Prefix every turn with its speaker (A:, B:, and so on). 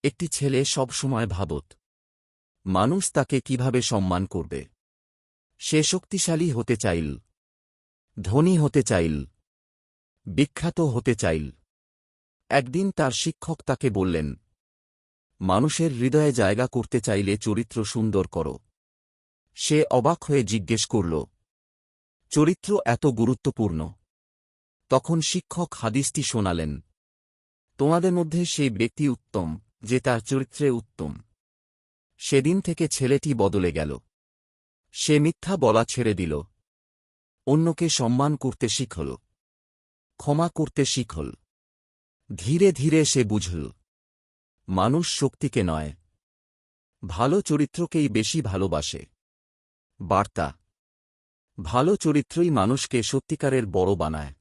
A: একটি ছেলে সব সময় ভাবত মানুষ তাকে কিভাবে সম্মান করবে। সে শক্তিশালী হতে চাইল, ধনী হতে চাইল, বিখ্যাত হতে চাইল। একদিন তার শিক্ষক তাকে বললেন, মানুষের হৃদয়ে জায়গা করতে চাইলে চরিত্র সুন্দর করো। সে অবাক হয়ে জিজ্ঞেস করল, চরিত্র এত গুরুত্বপূর্ণ? তখন শিক্ষক হাদিসটি শোনালেন, তোমাদের মধ্যে সেই ব্যক্তি উত্তম যে তার চরিত্রে উত্তম। সেদিন থেকে ছেলেটি বদলে গেল। সে মিথ্যা বলা ছেড়ে দিল, অন্যকে সম্মান করতে শিখল, ক্ষমা করতে শিখল। ধীরে ধীরে সে বুঝল, মানুষ শক্তিকে নয়, ভালো চরিত্রকেই বেশি ভালোবাসে। বার্তা: ভালো চরিত্রই মানুষকে সত্যিকারের বড় বানায়।